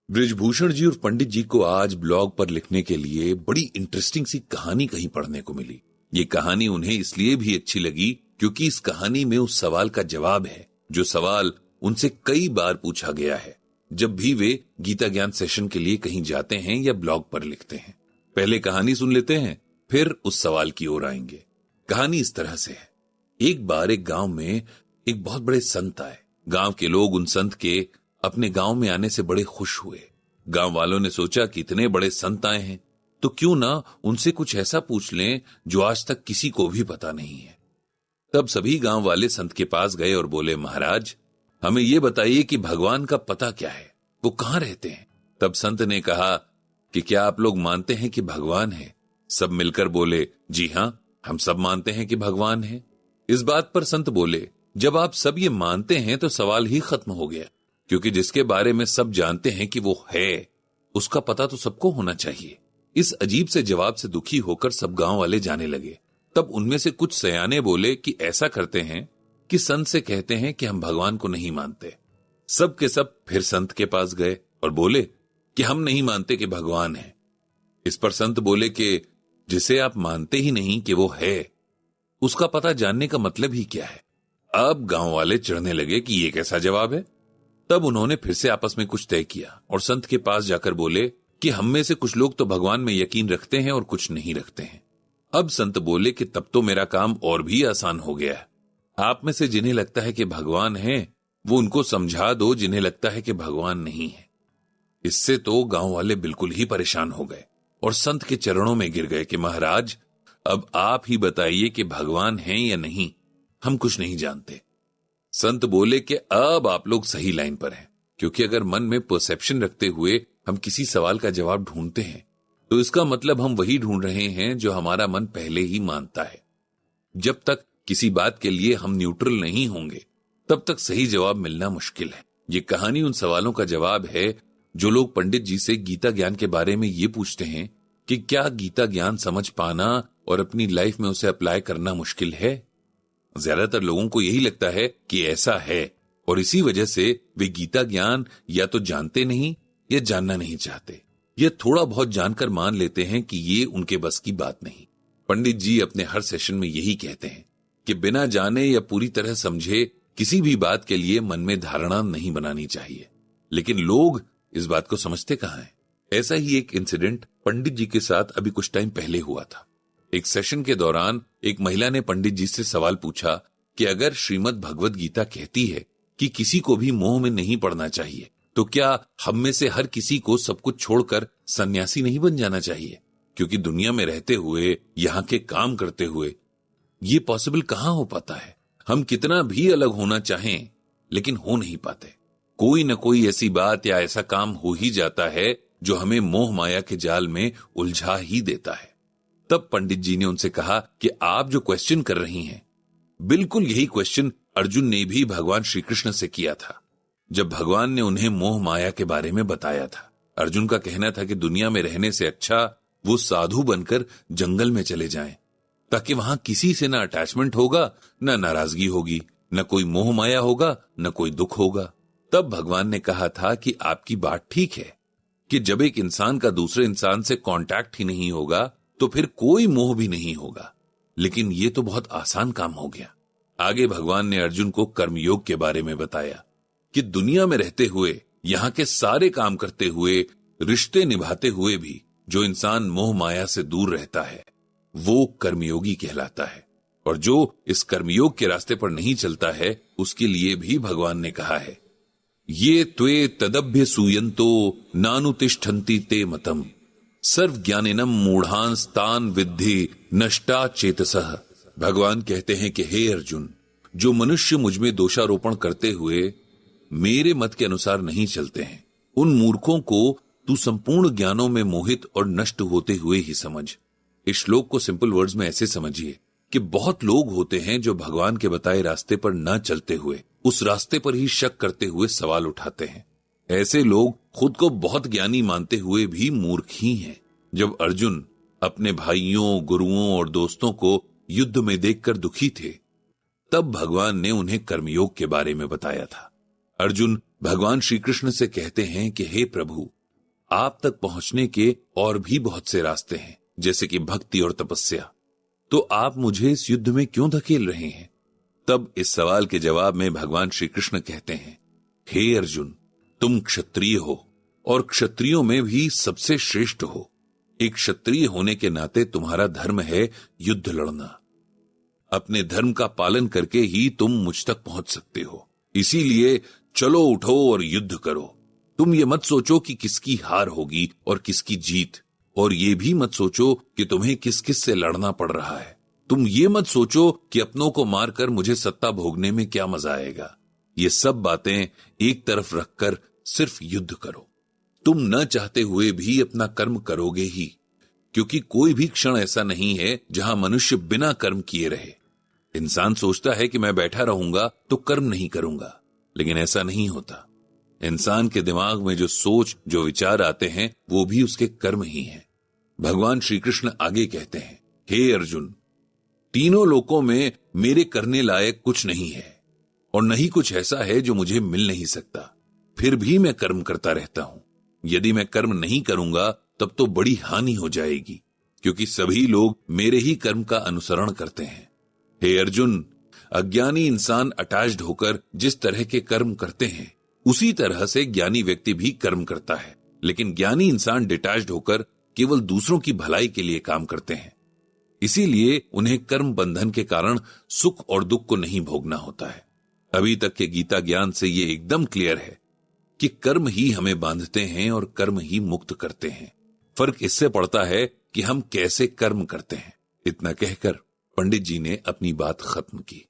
बृजभूषण जी और पंडित जी को आज ब्लॉग पर लिखने के लिए बड़ी इंटरेस्टिंग सी कहानी कहीं पढ़ने को मिली। ये कहानी उन्हें इसलिए भी अच्छी लगी क्योंकि इस कहानी में उस सवाल का जवाब है जो सवाल उनसे कई बार पूछा गया है जब भी वे गीता ज्ञान सेशन के लिए कहीं जाते हैं या ब्लॉग पर लिखते हैं। पहले कहानी सुन लेते हैं, फिर उस सवाल की ओर आएंगे। कहानी इस तरह से है। एक बार एक गांव में एक बहुत बड़े संत आए। गांव के लोग उन संत के अपने गांव में आने से बड़े खुश हुए। गांव वालों ने सोचा कि इतने बड़े संत आए हैं तो क्यों ना उनसे कुछ ऐसा पूछ लें जो आज तक किसी को भी पता नहीं है। तब सभी गांव वाले संत के पास गए और बोले, महाराज हमें ये बताइए कि भगवान का पता क्या है, वो कहां रहते हैं। तब संत ने कहा कि क्या आप लोग मानते हैं कि भगवान है। सब मिलकर बोले, जी हां, हम सब मानते हैं कि भगवान है। इस बात पर संत बोले, जब आप सब ये मानते हैं तो सवाल ही खत्म हो गया, क्योंकि जिसके बारे में सब जानते हैं कि वो है, उसका पता तो सबको होना चाहिए। इस अजीब से जवाब से दुखी होकर सब गांव वाले जाने लगे। तब उनमें से कुछ सयाने बोले कि ऐसा करते हैं कि संत से कहते हैं कि हम भगवान को नहीं मानते। सब के सब फिर संत के पास गए और बोले कि हम नहीं मानते कि भगवान है। इस पर संत बोले कि जिसे आप मानते ही नहीं कि वो है, उसका पता जानने का मतलब ही क्या है। अब गांव वाले चिढ़ने लगे कि ये कैसा जवाब है। तब उन्होंने फिर से आपस में कुछ तय किया और संत के पास जाकर बोले कि हम में से कुछ लोग तो भगवान में यकीन रखते हैं और कुछ नहीं रखते हैं। अब संत बोले कि तब तो मेरा काम और भी आसान हो गया है। आप में से जिन्हें लगता है कि भगवान है वो उनको समझा दो जिन्हें लगता है कि भगवान नहीं है। इससे तो गांव वाले बिल्कुल ही परेशान हो गए और संत के चरणों में गिर गए कि महाराज अब आप ही बताइए कि भगवान है या नहीं, हम कुछ नहीं जानते। संत बोले कि अब आप लोग सही लाइन पर हैं, क्योंकि अगर मन में परसेप्शन रखते हुए हम किसी सवाल का जवाब ढूंढते हैं तो इसका मतलब हम वही ढूंढ रहे हैं जो हमारा मन पहले ही मानता है। जब तक किसी बात के लिए हम न्यूट्रल नहीं होंगे तब तक सही जवाब मिलना मुश्किल है। ये कहानी उन सवालों का जवाब है जो लोग पंडित जी से गीता ज्ञान के बारे में ये पूछते हैं कि क्या गीता ज्ञान समझ पाना और अपनी लाइफ में उसे अप्लाई करना मुश्किल है। ज्यादातर लोगों को यही लगता है कि ऐसा है और इसी वजह से वे गीता ज्ञान या तो जानते नहीं या जानना नहीं चाहते, ये थोड़ा बहुत जानकर मान लेते हैं कि ये उनके बस की बात नहीं। पंडित जी अपने हर सेशन में यही कहते हैं कि बिना जाने या पूरी तरह समझे किसी भी बात के लिए मन में धारणा नहीं बनानी चाहिए। लेकिन लोग इस बात को समझते कहां हैं। ऐसा ही एक इंसिडेंट पंडित जी के साथ अभी कुछ टाइम पहले हुआ था। एक सेशन के दौरान एक महिला ने पंडित जी से सवाल पूछा कि अगर श्रीमद् भगवत गीता कहती है कि किसी को भी मोह में नहीं पड़ना चाहिए तो क्या हम में से हर किसी को सब कुछ छोड़कर सन्यासी नहीं बन जाना चाहिए, क्योंकि दुनिया में रहते हुए, यहाँ के काम करते हुए ये पॉसिबल कहां हो पाता है। हम कितना भी अलग होना चाहें लेकिन हो नहीं पाते। कोई न कोई ऐसी बात या ऐसा काम हो ही जाता है जो हमें मोह माया के जाल में उलझा ही देता है। तब पंडित जी ने उनसे कहा कि आप जो क्वेश्चन कर रही हैं, बिल्कुल यही क्वेश्चन अर्जुन ने भी भगवान श्री कृष्ण से किया था जब भगवान ने उन्हें मोह माया के बारे में बताया था। अर्जुन का कहना था कि दुनिया में रहने से अच्छा वो साधु बनकर जंगल में चले जाएं, ताकि वहां किसी से ना अटैचमेंट होगा, ना नाराजगी होगी, न कोई मोह माया होगा, न कोई दुख होगा। तब भगवान ने कहा था कि आपकी बात ठीक है कि जब एक इंसान का दूसरे इंसान से कांटेक्ट ही नहीं होगा तो फिर कोई मोह भी नहीं होगा। लेकिन ये तो बहुत आसान काम हो गया। आगे भगवान ने अर्जुन को कर्मयोग के बारे में बताया कि दुनिया में रहते हुए, यहाँ के सारे काम करते हुए, रिश्ते निभाते हुए भी जो इंसान मोह माया से दूर रहता है वो कर्मयोगी कहलाता है, और जो इस कर्मयोग के रास्ते पर नहीं चलता है उसके लिए भी भगवान ने कहा है, ये त्वे तदभ्य सूयंतो नानुतिष्ठन्ति ते मतम सर्व ज्ञानिनम मूढ़ांस्तान विद्धि नष्टा चेतसः। भगवान कहते हैं कि हे अर्जुन, जो मनुष्य मुझ में दोषारोपण करते हुए मेरे मत के अनुसार नहीं चलते हैं, उन मूर्खों को तू संपूर्ण ज्ञानों में मोहित और नष्ट होते हुए ही समझ। इस श्लोक को सिंपल वर्ड्स में ऐसे समझिए कि बहुत लोग होते हैं जो भगवान के बताए रास्ते पर न चलते हुए उस रास्ते पर ही शक करते हुए सवाल उठाते हैं। ऐसे लोग खुद को बहुत ज्ञानी मानते हुए भी मूर्ख ही हैं। जब अर्जुन अपने भाइयों, गुरुओं और दोस्तों को युद्ध में देखकर दुखी थे, तब भगवान ने उन्हें कर्मयोग के बारे में बताया था। अर्जुन भगवान श्री कृष्ण से कहते हैं कि हे प्रभु, आप तक पहुंचने के और भी बहुत से रास्ते हैं, जैसे कि भक्ति और तपस्या। तो आप मुझे इस युद्ध में क्यों धकेल रहे हैं? तब इस सवाल के जवाब में भगवान श्री कृष्ण कहते हैं, हे अर्जुन, तुम क्षत्रिय हो और क्षत्रियों में भी सबसे श्रेष्ठ हो। एक क्षत्रिय होने के नाते तुम्हारा धर्म है युद्ध लड़ना। अपने धर्म का पालन करके ही तुम मुझ तक पहुंच सकते हो। इसीलिए चलो उठो और युद्ध करो। तुम ये मत सोचो कि किसकी हार होगी और किसकी जीत, और ये भी मत सोचो कि तुम्हें किस किस से लड़ना पड़ रहा है। तुम ये मत सोचो कि अपनों को मारकर मुझे सत्ता भोगने में क्या मजा आएगा। ये सब बातें एक तरफ रखकर सिर्फ युद्ध करो। तुम न चाहते हुए भी अपना कर्म करोगे ही, क्योंकि कोई भी क्षण ऐसा नहीं है जहां मनुष्य बिना कर्म किए रहे। इंसान सोचता है कि मैं बैठा रहूंगा तो कर्म नहीं करूंगा, लेकिन ऐसा नहीं होता। इंसान के दिमाग में जो सोच, जो विचार आते हैं, वो भी उसके कर्म ही हैं। भगवान श्री कृष्ण आगे कहते हैं, हे अर्जुन, तीनों लोकों में मेरे करने लायक कुछ नहीं है और नहीं कुछ ऐसा है जो मुझे मिल नहीं सकता। फिर भी मैं कर्म करता रहता हूं। यदि मैं कर्म नहीं करूंगा तब तो बड़ी हानि हो जाएगी, क्योंकि सभी लोग मेरे ही कर्म का अनुसरण करते हैं। हे अर्जुन, अज्ञानी इंसान अटैच्ड होकर जिस तरह के कर्म करते हैं, उसी तरह से ज्ञानी व्यक्ति भी कर्म करता है। लेकिन ज्ञानी इंसान डिटैच्ड होकर केवल दूसरों की भलाई के लिए काम करते हैं। इसीलिए उन्हें कर्म बंधन के कारण सुख और दुख को नहीं भोगना होता है। अभी तक के गीता ज्ञान से ये एकदम क्लियर है कि कर्म ही हमें बांधते हैं और कर्म ही मुक्त करते हैं। फर्क इससे पड़ता है कि हम कैसे कर्म करते हैं। इतना कहकर पंडित जी ने अपनी बात खत्म की।